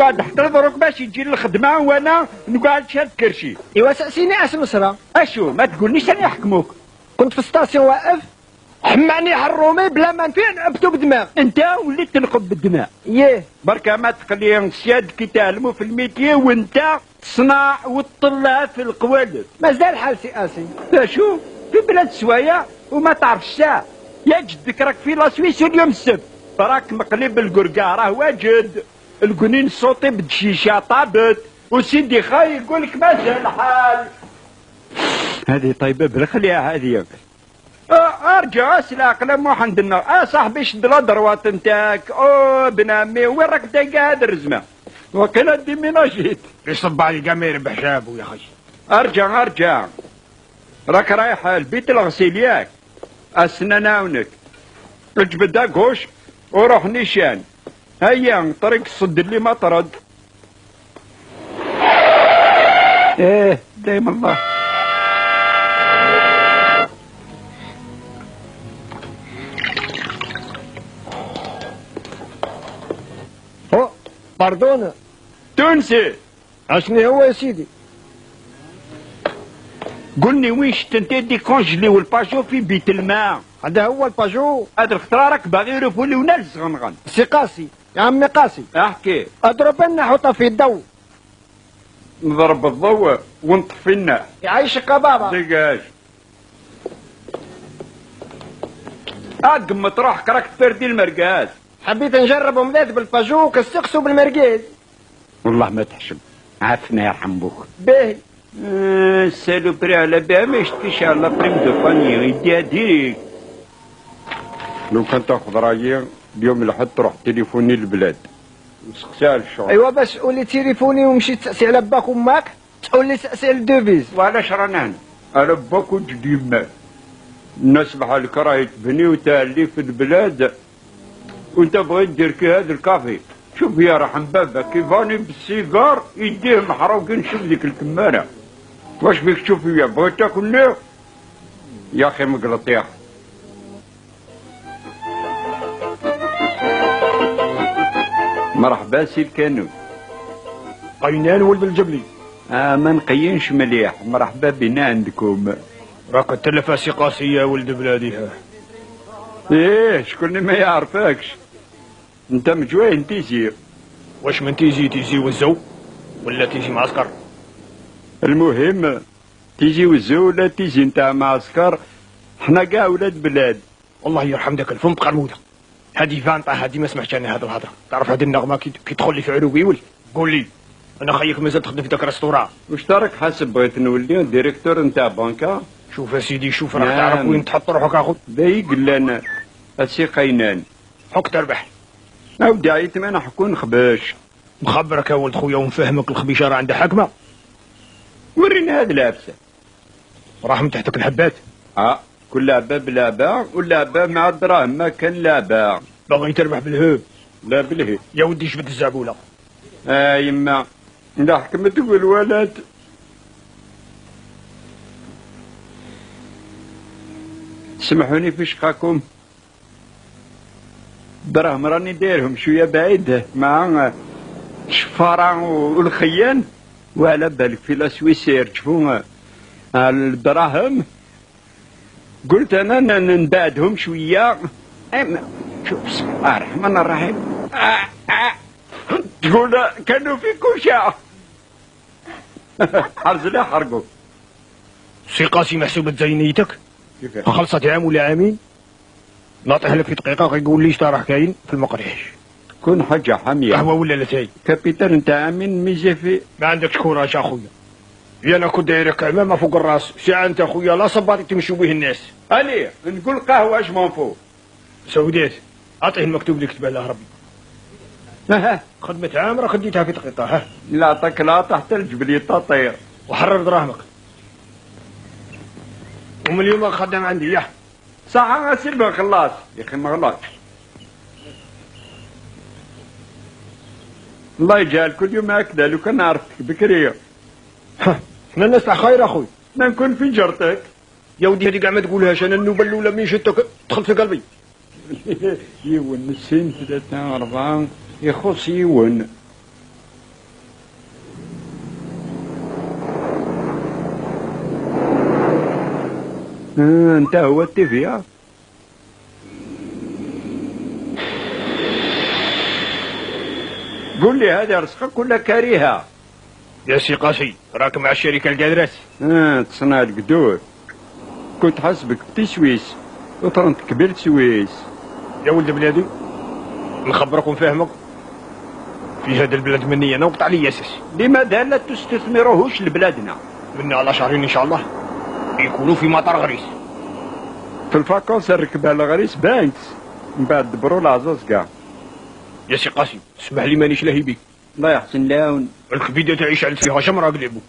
تقعد حتى دروك باش يجي للخدمه وانا نقعد شاد كرشي. ايوا سقسيني اش نصرى. اشو ما تقولنيش انا يحكموك. كنت في الستاسيون واقف حماني حرومي بلا ما نفيع نعبتو بدماغ. انت وليت تنقب بالدماء. ياه بركة ما تخلي السياد كي تعلموا في الميتي وانت تصنع وتطلع في القوالب. مازال حال سي شو في بلاد سوايا وما تعرفش الساعة. يا جدك راك في لاسويس واليوم السبت راك مقلب القرقا راه واجد القنين الصوتي بالشيشة طابت وسيدي خاي يقولك مازال حال. هذه طيبة بلا خليها هذه. ارجع اسلا اقلام واحد النار. صاحبي شد لا دروات نتاعك. بن عمي وين راك دايقة هذا الرزمة وكلا ديميناجيت يصب علي كاع ما يربح شابو يا خي. ارجع راك رايح البيت الغسيل ياك اسنان عاونك اجبد هاكوش وروح نيشان. هيا طريق الصد اللي ما طرد. دايما الله. باردون تونسي اشني هو يا سيدي؟ قلني وين شت انت دي كونجلي والباجو في بيت الماء. هذا هو الباجو. هذا الخطرة راك باغي يرفولي ونالز غنغن. سي قاسي يا عمي قاسي احكي. اضرب لنا حطها في الضو. نضرب الضوء ونطفي النار. يعيشك يا بابا. دقاش اقم تروح راك تفردي المرقاز. حبيت نجرب اومليت بالباجو كالسقسو بالمرقاز. والله ما تحشم عافنا يرحم بوك. باهي. السالوبري على بها ما يشتيش على بريم دو فاني يديها ديريكت. لو كان تاخذ رايي اليوم الحد تروح تليفوني للبلاد نسقسي على الشغل. ايوا باش تقول لي تليفوني ومشيت تسقسي على باك وماك تقول لي سقسي على الدوفيز. وعلاش رانا هنا على باك وجدي مات. الناس بحالك راهي تبني وتالي في البلاد وانت بغيت دير كي هذا الكافي. شوف يا رحم بابا كيفاني بالسيجار يديه محروقين. شوف ذيك الكمانه واش فيك تشوف فيا بغيت تاكل يا اخي مقلط يا اخي. مرحبا سي الكانون. قينان ولد الجبلي. ما نقينش مليح. مرحبا بنا عندكم. راك تلفا سي قاسي يا ولد بلادي. شكون ما يعرفكش انت مجوين تيجي. واش من تيجي وزو ولا تيجي معسكر؟ المهم تيجي وزو ولا تيجي نتاع معسكر حنا كاع ولاد بلاد. الله يرحم داك الفم قرموده. هادي فانطا هادي ما سمعتش انا هاد الهضره. تعرف هاد النغمه كي تدخل لي في عروقي ولي. قول لي انا خيك مازال تخدم في داك الريستوران. واش راك حاسب بغيت نولي ديريكتور نتاع بنكه؟ شوف يا سيدي شوف راك تعرف وين تحط روحك اخو. باهي قلنا السي قينان حك تربح. اودي عيط ما نحكون خباش. مخبرك يا ولد خويا ونفهمك الخبيشه راه عندها حكمه. ورينا هاد العفسه راه من تحتك الحبات. كل لعبه بلعبه واللعبه مع الدراهم ما كان لعبه. باغي تربح بالهوب لا بالهي يا ودي جبد الزعبوله. يما لا حكمت والولد. سمحوني في شقاكم دراهم راني دايرهم شويه بعيد مع الشفاره والخيان وعلى بالك في لاسويس يرجفوا الدراهم. قلت انا نبعدهم شويه. شوف بسم الله الرحمن الرحيم. تقول كانوا في كوشه حرز لا حرقوا. سي قاسي محسوبة زي نيتك؟ كيفاش؟ خلصت عام ولا عامين؟ ناطح لك في دقيقة غيقول لي راه كاين في المقريش. كون حاجة حامية. قهوة ولا لاتاي؟ كابيتال نتاع عامين ميجي في. ما عندكش كوراج اخويا. يا انا كنت دايرك عمامة فوق الراس، ساعة انت اخويا لا صباري تمشوا به الناس. عليه نقول قهوة اش من فوق. سودات اعطيه المكتوب اللي كتبه له ربي. خدمة عامرة خديتها في دقيقة. ها لا عطاك لا تحت الجبل تطير. وحرر دراهمك. ومن اليوم خدام عندي ياه. صح سيبها خلاص يا اخي ما غلطش. الله يجعل كل يوم هكذا لو كان عرفتك بكري. حنا الناس تاع خير اخوي. ما نكون في جرتك. يا ودي هذه كاع ما تقولهاش انا النوبه الاولى من شتك دخلت في قلبي. يون السن 3 4 يخص يون. انت هو التيفيا. قول لي هذه رزقك ولا كاريها؟ يا سي قاسي راك مع الشركة القادرات. تصنع القدور. كنت حاسبك بتي سويس وطرنت كبير سويس. يا ولد بلادي نخبرك ونفهمك في هذا البلاد مني انا وقطع لي اساس. لماذا لا تستثمروهوش لبلادنا؟ منا على شهرين ان شاء الله يكونوا في مطار غريس. في الفاكونس نركبها الغريس بانكس من بعد دبروا العزاز كاع. يا سي قاسم اسمح لي مانيش لاهي بيك. الله يحسن لون. الكبيدة تعيش عند فيها شمرة قلبو.